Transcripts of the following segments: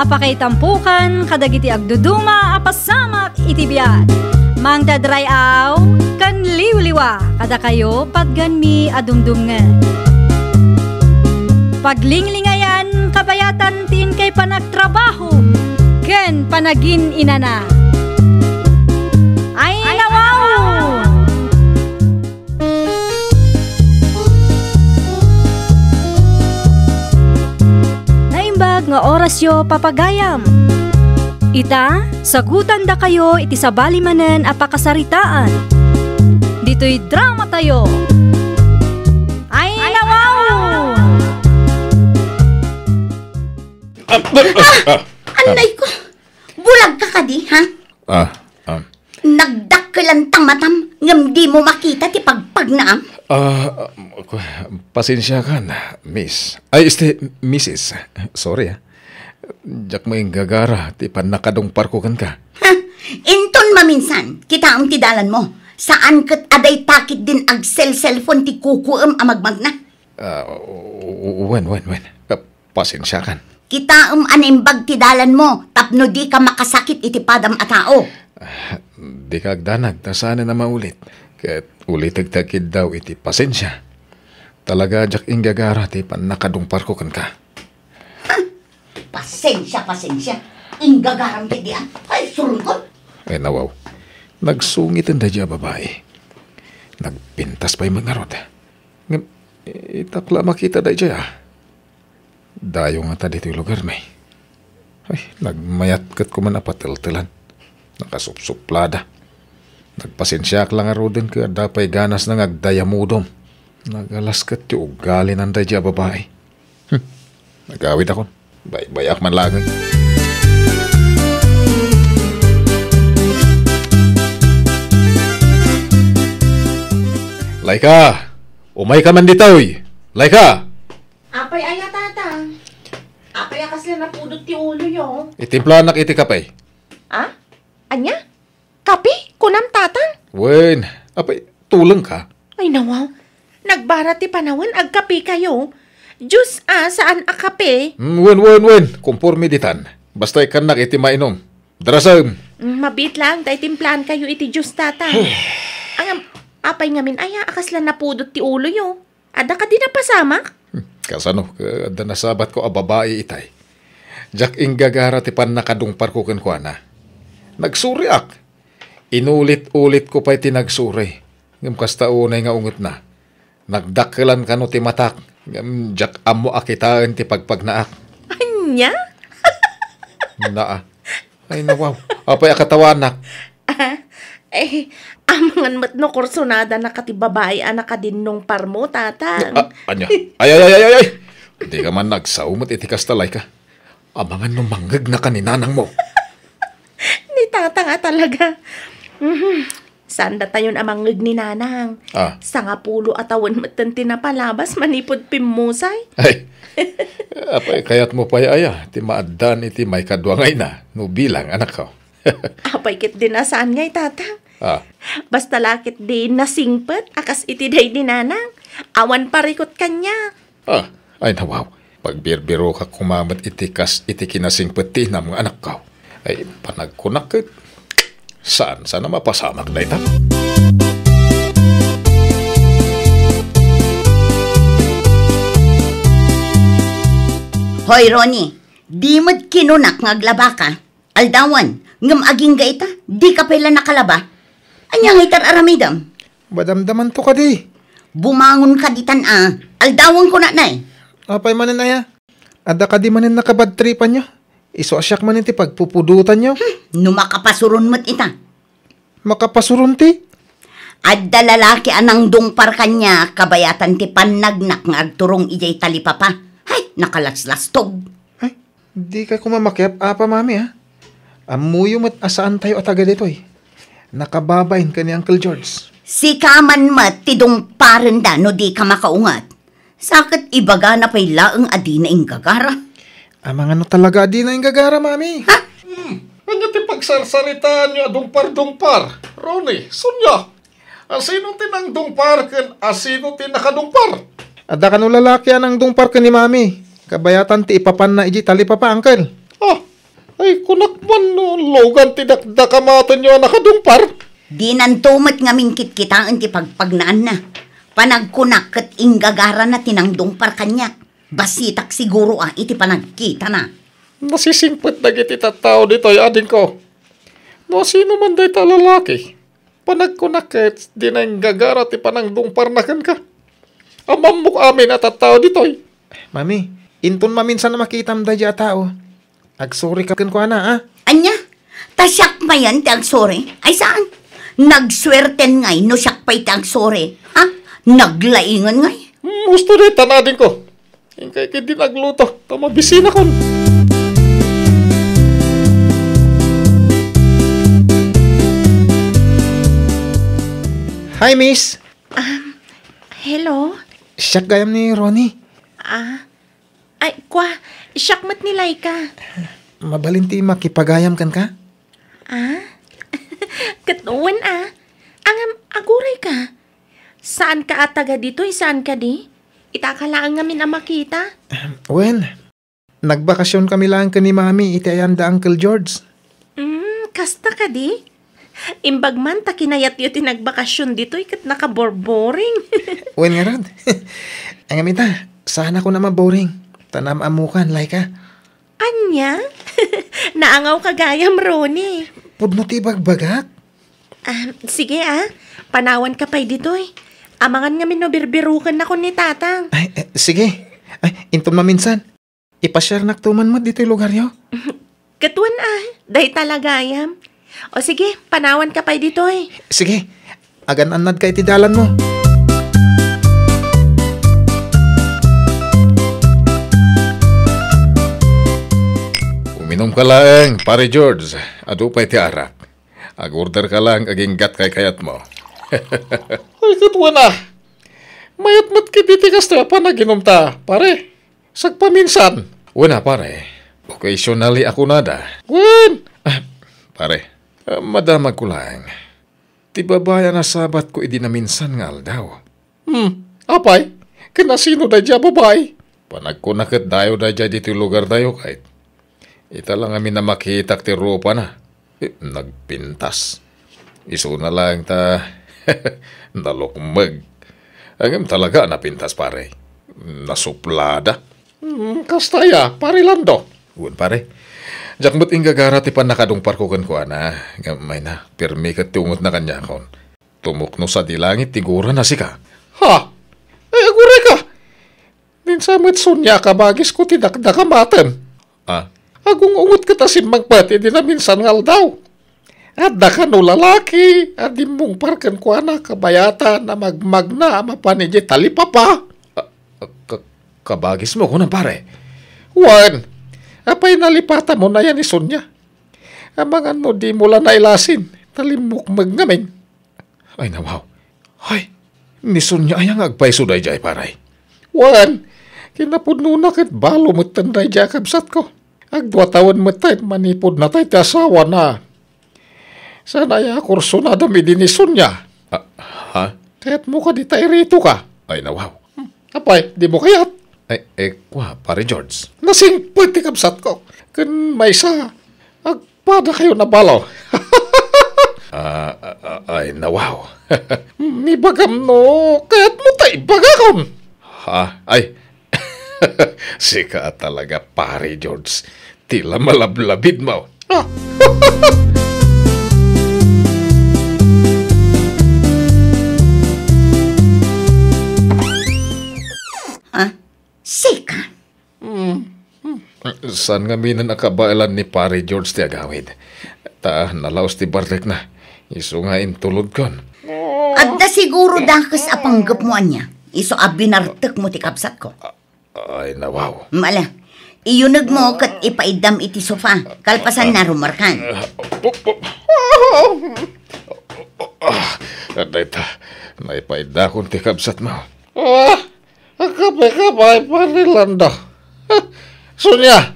apakaitampukan kadagiti agduduma apasamak iti biag. Mangdadrayaw kan liwliwa kada kayo patganmi adumdumngan. Paglinglingayan kabayatan tin kay panagtrabaho ken panagin inana. Ay nawaw! Naimbag nga oras yo papagayam. Ita, sagutan da kayo iti sabali manen apakasaritaan. Dito'y drama tayo. Ay nawaw! Anay ko! Bulag ka kadi, ha? Nagdakkelan tamatam ngam di mo makita ti pagpagnaam. Pasensya ka na, miss. Ay, missis. Sorry, Jak mo yung gagara, ti panakadong parkukan ka. Ha? Inton maminsan, kita ang tidalan mo. Saan kat aday takit din ag cellphone ti kukuam amagmag na? Wen. Pasensya kan. Kita animbag tidalan mo, tapno di ka makasakit iti padam a tao. Di ka agdanag, nasana na maulit. Kat ulit agtakid daw iti pasensya. Talaga jak ing gagara, ti panakadong parkukan ka. Pasensya. Inggagaram di diyan. Ay, surun ko. Ay, nawaw. Nagsungit ang dadya babae. Nagpintas pa'y mga rod. Itakla makita dadya. Dayo nga ta dito yung lugar may. Ay, nagmayat kat ko man apatiltilan. Nakasupsuplada. Nagpasensyak lang aro din ka dapay ganas ng agdayamudom. Nagalaskat yung ugali ng dadya babae. Nagawid ako. Bayak man lagay. Laika! Umay ka man ditoy! Laika! Apay aya tata. Apay akas lang napudot ti ulo yo. Itimplahan iti kapay. Anya? Kapi? Kunam tatang? Wen, apay, tulang ka. Ay nawaw. Nagbara ti panawan agkapi kayo. Diyos saan akape? Wen. Kumpormi ditan. Basta ikan iti mainom. Darasam. Mabit lang. Tay timplan kayo iti Diyos tatang. Ang apay ngamin aya akas lang napudot ti ulo yo. Ada ka di napasamak? Kasano, kada nasabat ko babae itay. Jak ing gagara ti pan nakadung parkukan ko na. Nagsuri ak. Inulit-ulit ko pa'y tinagsuri. Ngam kasta unay nga ungot na. Nagdakkelan ka no ti matak. Jak amo akitaan ti pagpagnaak. Anya? Ay nawaw. Apay akatawanak. Amangan matno korsonada na kati babae anak ka din nung parmo, tatang. Anya? Ay. Hindi ka man nagsaumot iti kastalay ka. Amangan nung manggag na kaninanang mo. Ni tatang talaga. Sanda tayon amangag ni nanang. Sangapulo atawan matanti na palabas manipod pimusay. Ay, apay kayat mo pa'y aya, ti maadan iti may kadwangay na, no bilang anak ko. Apay kit din nasaan ngay tatang. Basta lakit din nasingpet, akas iti day ni nanang. Awan parikot kanya. Ay nawaw, pagbirbiro ka kumamat iti kinasingpet ti na mga anak ko. Ay panagkunakit. Saan sana mapasamak na ita? Hoy, Ronnie, di mo't kinunak ngaglaba ka. Aldawan, ngam aging gaita, di ka pala nakalaba. Anyang itar aramidam. Badamdaman to ka di. Bumangon ka ditan aldawan ko na nay. Apay manin aya. Ada ka di manin nakabadtripan nyo. Iso asyak manin ti pagpupudutan nyo. Numakapasurun mo't ita. Makapasurun ti? Adda lalaki anang dungpar kanya, kabayatan ti panagnak nga agturong ijay talipapa. Ay, nakalaslastog. Ay, di ka kumamakyap, mami Amuyo mat asaan tayo ataga ditoy. Nakababayin ka ni Uncle George. Si kaman mat ti dungparan da no di ka makaungat. Sakit ibaga na pa'y laang adi na inggagara. Amang ano talaga adi na inggagara, mami? Ha? Ano ti pagsarsaritaan nyo dungpar-dungpar? Ronnie, sunya. Asino ti nang dungpar ken asino ti nakadungpar? Ada ka no lalaki anang dungpar ka ni mami. Kabayatan ti ipapan na iji tali pa, Uncle. Ay, kunakman no, logan tinakdakamatan nyo nakadumpar. Di nantumat nga mingkit-kitaan ti pagpagnaan na. Panagkunak kat inggagara na tinangdungpar kanya. Basitak siguro iti panagkita na. Nasisingpot na giti tao dito ay ading ko. No, sino man day talalaki? Panagkunak kat di na inggagara ti panangdungpar na kan ka. Amamok amin at tao dito ay. Mami, inton maminsan na makitam da dya tao. Agsorry ka kan ko na, Anya? Tasyak pa yan ti agsore? Ay saan? Nagswerten ngay no siyak pa iti agsore. Ha? Naglaingan ngay? Gusto rin tanadin ko. Ingkay kaya din nagluto. Tamabisina kon. Hi, miss. Hello? Siyak gayam ni Ronnie. Ay, siyakmat ni Laika. Mabalinti makipagayam kan ka? Katuwan Angam, aguray ka. Saan ka ataga dito? Saan ka di? Itakalaan ngamin ang makita. Well, nagbakasyon kami lang ka ni Mami iti ayanda Uncle George. Kasta ka di? Imbag man ta kinayat yu tinagbakasyon dito ikat nakaborboring. Well nga rod. Ang amita, sana ko naman boring. Tanam amukan, Laika. Anya? Naangaw ka gayam, Ronnie. Pudno ti bagbagak. Sige panawan ka pa'y ditoy. Amangan nga minobirbirukan na ko ni tatang. Ay, sige. Ay, intom maminsan. Ipashare naktuman mo dito yung lugar yo. Katuan dahi talagayam. O sige, panawan ka pa'y ditoy. Sige, agan-anad ka iti dalan mo. Uminom ka lang, pare George. Ado pa'y ti arak. Ag-order ka lang, aging gat kay kayat mo. Ay, katwa na. Mayat-mat kititikas na pa naginom ta, pare. Sagpaminsan. Wala, pare. Occasionally ako nada. Wen! Pare, madamag ko lang. Ti babaya na sabat ko idinaminsan nga aldaw. Apay? Kanasino da dya babay? Panagkunakat dayo da dya dito lugar dayo kahit. Ita lang amin na makitak ti rupa na. Nagpintas. Iso na lang ta nalukmag. Angam talaga napintas pare. Nasuplada. Kastaya, pare Lando. Uwan pare. Jakmut inggagara ti pan nakadungpar ko kan ko ana. Gamay na, pirmi kat tungot na kanya kon. Tumukno sa dilangit, tigura na sika. Ha? Ay, agure ka. Ninsamit sunya ka bagis ko tidakdakamatan. Agung ungot ka ta simbang pati di na minsan ngal daw. At da ka no lalaki, at di mong parkan ko anak kabayata na magmagna mapanidya talipapa. Kabagis mo ko na pare. Wan, apay nalipata mo na yan ni Sonya. Amang ano di mo lang nailasin, talimok magnamin. Ay nawaw. Ay, ni Sonya ayang agpay suday jay paray. Wan, kinapudno na kit balo mo tanday jay kabsat ko. Agdwa taon mo tayo, manipod na tayo, tasawa na. Sana ya kurso na dami din ni Sonya. Ha? Kaya't mo ka di tayo rito ka. Ay, nawaw. Apay, di mo kayat. Kwa, pare George. Nasing pati kapsat ko. Kan may sa, agpada kayo na balaw. Ay, nawaw. Nibagam no, kaya't mo tayo bagakon. Ha? Ay, sika talaga, pare George. Tila malablabid mo. Sika? Saan nga minan nakabailan ni pare George ti agawid? Ta, nalaos ti barlek na. Iso nga intulod kon. At na siguro dakas apanggap mo anya. Iso abinartek mo ti kapsat ko. Ay, nawaw. Mala, iyunag mo kat ipaidam iti sofa. Kalpasan na rumarkan. Dayta, naipaida kong ti kapsat mo. Kape-kape pare Lando. Sonya,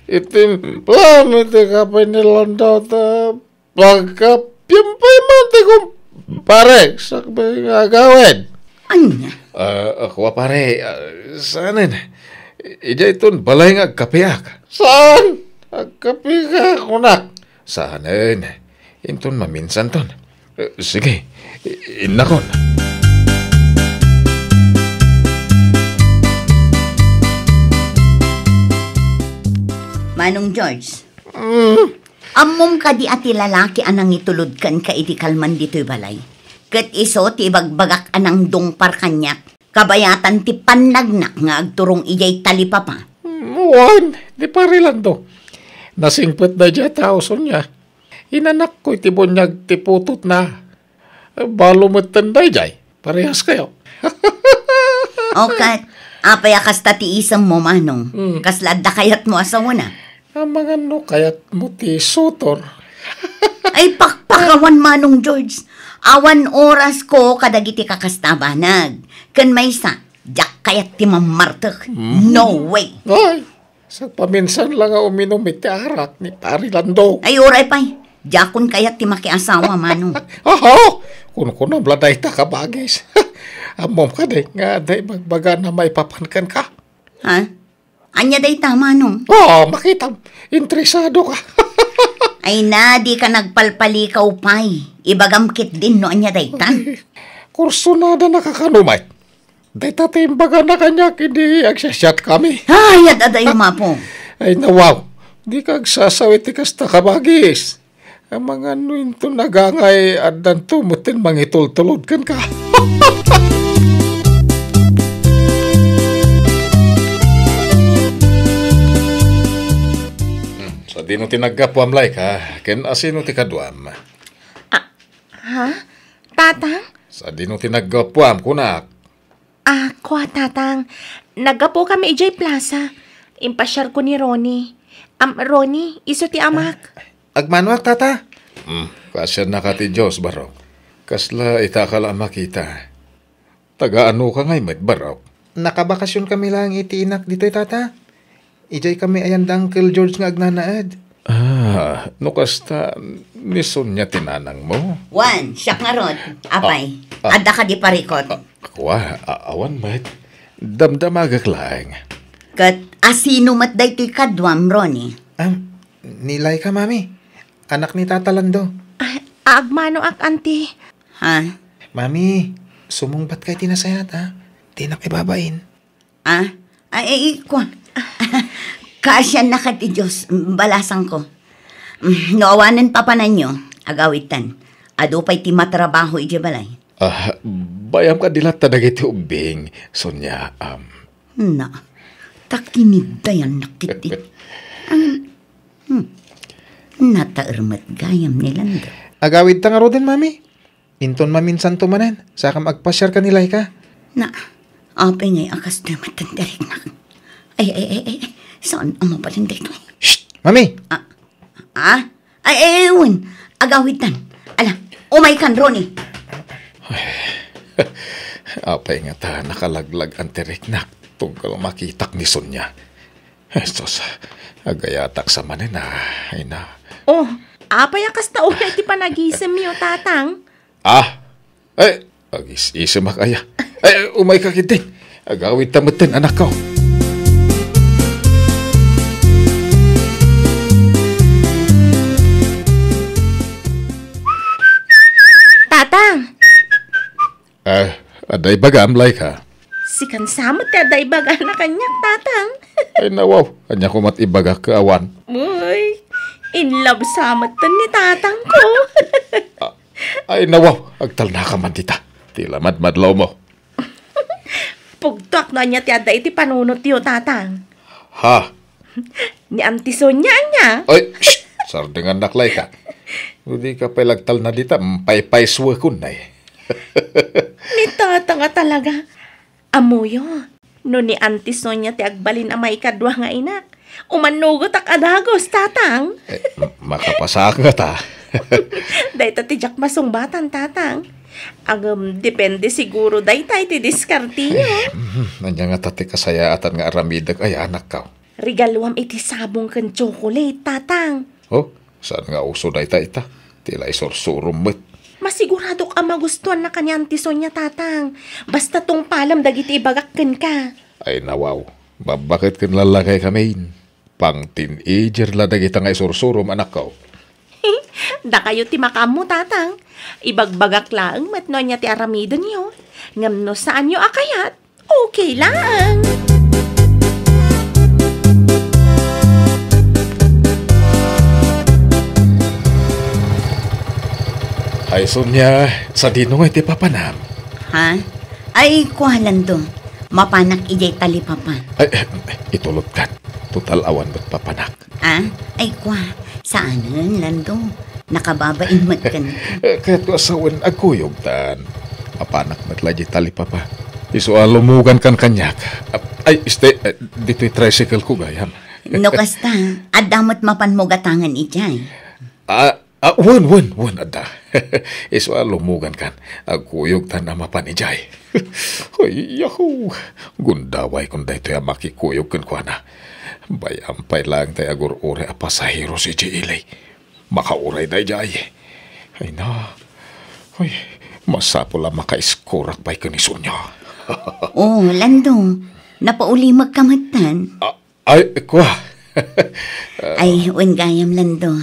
itim plan iti kape ni Lando ta pagkapyampay man ti kong pare sakbay nga gawin. Anya? Ako pare, saanin? Ija iton balay nga kapeak. Saan? Agkapi ka, kunak. Sahanan. Inton maminsan ton. Sige, inakon. Manong George. Amom ka di ati lalaki anang itulod kan ka iti kalman dito'y balay. Kat iso ti bagbagak anang dongpar kanyak. Kabayatan ti panagnak nga agturong iyay talipapa. Muwan, di parilan to. Nasingpet na dya tao niya. Inanak ko iti bunyag ti putot na. Balo mo't tanday jay. Parehas kayo. O kat, apay akas tati isang mo manong. Kaslad da kayat mo asawa na. Ang mga no kayat mo ti sutor. Ay pakpakawan manong George. Awan oras ko kadagiti kakastabanag. Kan may sa, jak kayat ti mamartak. No way. Ay, sa paminsan lang nga uminom iti arak ni Parilando. Ay oray pay. Jakon kayat ti makiasawa manong. Aho! Kun bladay ta ka bagis. Amom ka day nga day magbaga na may papankan ka. Ha? Anya day tama nung? Oo, makita. Interesado ka. Ay na, di ka nagpalpalikaw pay. Ibagamkit din no anya day ta. Kurso na nakakanumay. Day tatimbaga na kanya hindi agsasyat kami. Ay, adayo mapo. Ay nawaw. Di kag sasawit kasta ka bagis. Ang mga nuinto nagangay at tumutin mangitultulod kan ka. Sa di no tinaggapuam lay ka, ken asino ti kaduam. Ha? Tatang? Sa di no tinaggapuam kunak. Kwa tatang. Nagapo kami ijay plaza. Impasyar ko ni Ronnie. Ronnie, iso ti amak. Agmanwak, tata. Kasya na ka ti Diyos, Barok. Kasla itakala makita. Taga-ano ka ngay, met, Barok? Nakabakasyon kami lang iti inak dito'y tata. Ijay kami ayan da Uncle George nga agnanaad. No kasta ni Sonya tinanang mo? Juan, siyak nga rod. Apay, adda ka di parikot. Akwa, awan, met. Damdamagak lang. Kat asino mat day to'y kadwam, Ronnie. Nilay ka, mami. Anak ni Tata Lando. Agmano ak, auntie. Ha? Mami, sumungbat kay tinasayat, ha? Di na ibabain. Ay, kwa. Kaasyan na ka ti Diyos, balasang ko. Noawanan pa panan nyo, agawitan. Ado pa'y ti matrabaho ije balay. Bayam ka dilat tadagiti ubing, Sonya. Na, takinid dayan nakiti. Nataermat gayam nilanda. Agawid ta nga ro din, mami. Inton maminsan tumanan. Saka magpasyar ka nilay ka. Na, apay ngay akas na matandarik na. Ay, saan ang mapalinday ko? Shh! Mami! Ay, ewan. Agawitan. Ala, umay kan, Ronnie. Apay nga ta nakalaglag ang teriknak tungkol makitak ni Sonya. Estos, agayatak sa manin ay na. Oh, apay akas ta ulit ti panagisem yo, tatang. Agis-isem makaya. Umay ka kitin. Agawid tamatin, anak ko. Tatang! Aday bagamlay ka. Si kansamot ka day baga na kanyak, tatang. Ay nawaw, kanya ko mat ibaga ka awan. Uy, in love samot ni tatang ko. Ay nawaw, agtal na ka man tita. Tila madmadlaw mo. Pugtok na niya tiyada iti panunot yo, tatang. Ha? Ni Auntie Sonya niya. Ay, shh! Sardingan naklay ka. Hindi ka pa lagtal na dita, pay-pay-suwa kun na eh. Ni tatang nga talaga. Amuyo, no ni Auntie Sonya ti agbalin amay kadwa nga inak. Umanugot ak adagos, tatang. Makapasak nga ta. Day ta ti jak masungbatan, tatang. Depende siguro day tay ti diskartiyo. Nanya nga tati kasayaatan nga aramidag ay anak ka. Regaluam iti sabong kan chocolate, tatang. Oh, saan nga uso day ta ita? Tila isursurum met. Masigurado ka magustuhan na kanya Auntie Sonya, tatang. Basta tong palam dagiti ibagakkan ka. Ay nawaw, bakit kin lalakay kami? Pang teenager la dagita nga isursurom anak ko. Da kayo ti makamu, tatang. Ibagbagak lang matno niya ti aramido niyo. Ngam no saan niyo akayat, okay lang. Ay, Sonya, sa dino nga iti papanam. Ha? Ay, kuhalan to. Mapanak ijay tali papa. Ay, itulot kan. Total awan ba't papanak. Ah? Ay, kuha. Saanan, Lando? Nakababain mat kan. Kaya't ko asawan agkuyog tan. Mapanak ba't lagi tali papa. Iso alumugan kan kanyak. Ay, dito'y tricycle ko gayam. No kasta, adamot mapan mo gatangan ijay. Wan, ada. Iso alumugan kan. Agkuyog tan na mapanijay. Hoy, yahoo. Gundaway kung dahito yung makikuyog kan kwa na. Bayampay lang tayo agur-ure a pasahero si Jilay. Makauray na jay. Ay na. Hoy, masapo lang makaiskurak pa'y kaniso niya. Oh, Lando, napauli magkamatan. Ay, kwa. Ay, gayam, Lando.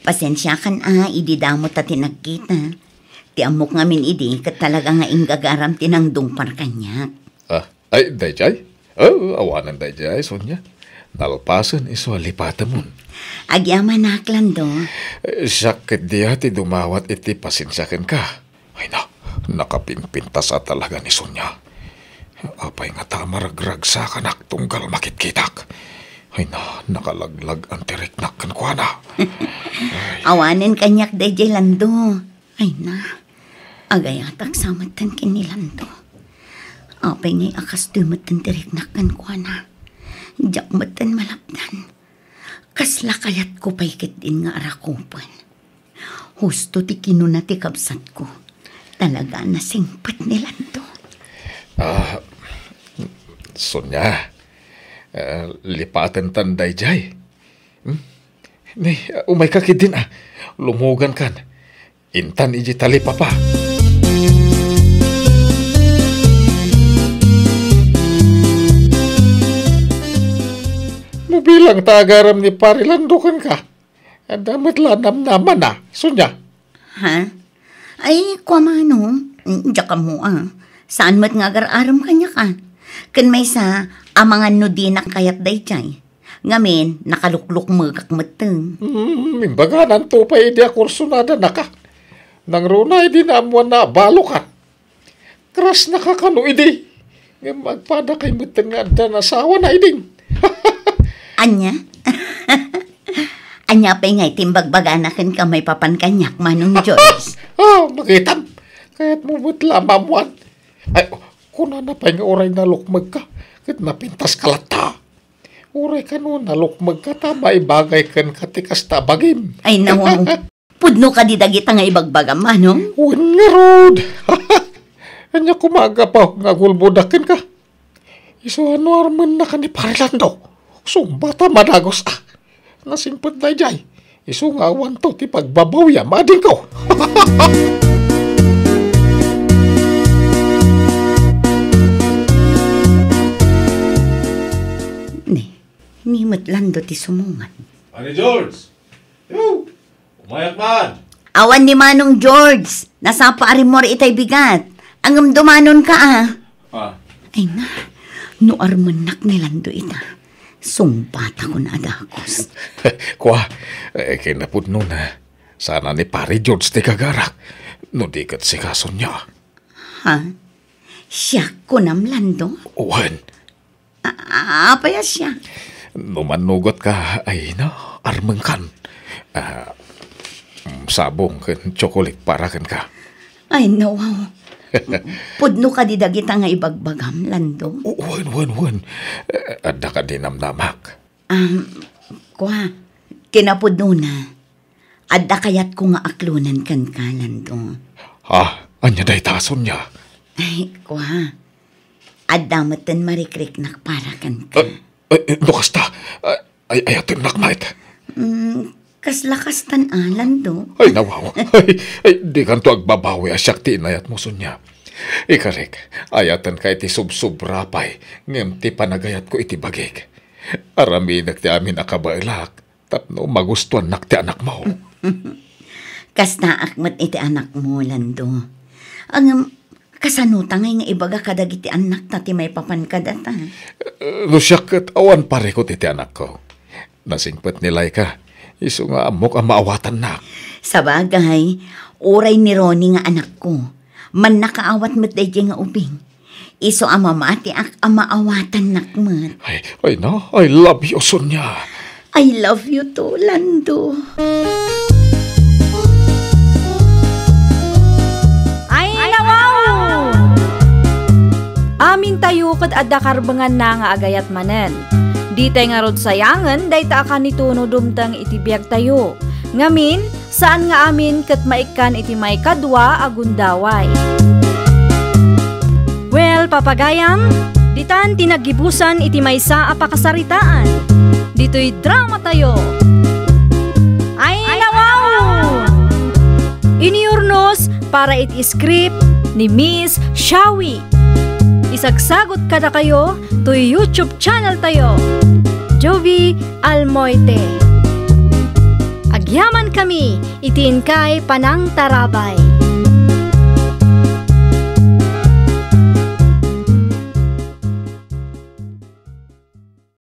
Pasensya kan ididamot at tinagkita. Ti amok ngamin idi, kat talaga nga ingagaram tinangdong parkanyak. Ay, dayjay? Awanan dayjay, Sonya. Nalpasan iso lipatan mo. Agyaman nak, Lando. Sakit diya ti dumawat iti pasensyakan ka. Ay na, nakapinpinta sa talaga ni Sonya. Apay nga tamaragrag sa kanak tunggal makitkitak. Ay na, nakalaglag ang tiriknak kan kwa na. Awanin kanyak dayjay, Lando. Ay na, agayatak samatan kinilando. Apay ngay akas dumatan tiriknak kan kwa na. Diyak matan malapdan. Kasla kayat ko paikit din nga arakupan. Husto ti kinuna ti kabsat ko. Talaga na singpat ni Lando. Sonya, lipatan tanday jay. Umay kakid din lumugan kan. Intan iji tali papa. Bilang tagaram ni Parilandukan ka. Damat lanam naman Sonya. Ha? Ay, kwa manong. Diyak ka mo Saan mat nga aram kanya ka? Kan may sa amangan no di nakayat day chay. Ngamin, nakalukluk magak mateng. Imbaga nanto pa idi akursunada na ka. Nang runa idi na amuan na balo ka. Kras nakakano idi. Magpada kay mateng nga na asawa na iding. Anya? Anya pa ngay timbagbaganakan ka may papankanyak manong Diyos. Makitam. Kaya't mo ba't lamamuan? Ay, kuna na pa nga oray na lukmag ka. Kahit napintas kalata. Oray ka no, nalukmag ka ta, maibagay kan katikas tabagim. Ay, nawaw. Pudno ka di dagita nga ibagbagam, manong? Uwan nga, Rod. Anya kumaga pa, nga gulbudakin ka. Iso ano arman na ka ni Parilando. Sumbata managos Nasimpad na jay. Iso nga awan to, ti pagbabaw ya, mading ko. Ni Lando ti sumungan. Ani George! Yo! Umayak man! Awan ni Manong George. Nasa paarimor itay bigat. Ang dumanon ka Ay na, no armanak ni Lando ita. Sumpata ko na adakos. Kwa, kinapod nun sana ni Pari George ti kagarak. No di kat si kason niya. Ha? Siya ko nam Lando? Uwan. Apaya siya? Numanugot ka, ay na, armang kan. Sabong kan chocolate para kan ka. Ay, nawaw. Pudno ka di dagita nga ibagbagam, Lando? Uwan. Adda ka dinamnamak. Kwa, kinapudno na. Adda kayat ko nga aklunan kan ka, Lando. Anya day tason niya. Ay, kwa. Adda matan marikrik nak para kan ka. Lukas ta. Ayatin nakmait. Kaslakastan Lando. Ay, nawaw. Ay, di kanto agbabawi asyak ti inayat mo sunya. Ikarik, ayatan ka iti sub-subrapay, ngem ti panagayat ko iti bagig. Araminak ti amin akabailak. Tapno magustuhan nak ti anak mo. Kasta akmat iti anak mo, Lando. Ang kasanutan nga ibaga kadagiti anak na ti may papan kadata. Lusyak kat awan pare ko ti anak ko. Nasingpet nilay ka. Iso nga amok ang maawatan nak. Sa bagay, uray ni Ronnie nga anak ko. Man nakaawat mo't dahi nga ubing. Iso ang mamati ak ang maawatan nakmat. Ay no, I love you, Sonia. I love you too, Lando. Ay, nawaw! Amin tayo kat adda karbangan na nga agayat manen. Di tayo nga rod sayangan, day ta ka nituno dumtang itibiyag tayo. Ngamin, saan nga amin kat maikan iti may kadwa agundaway. Well, papagayam, ditan tinagibusan iti maysa a pakasaritaan. Dito'y drama tayo. Ay, nawaw! Iniurnos para iti script ni Miss Shawi. Isagsagot kada kayo to YouTube channel tayo. Jovi Almoite. Agyaman kami, itiin kay Panang Tarabay.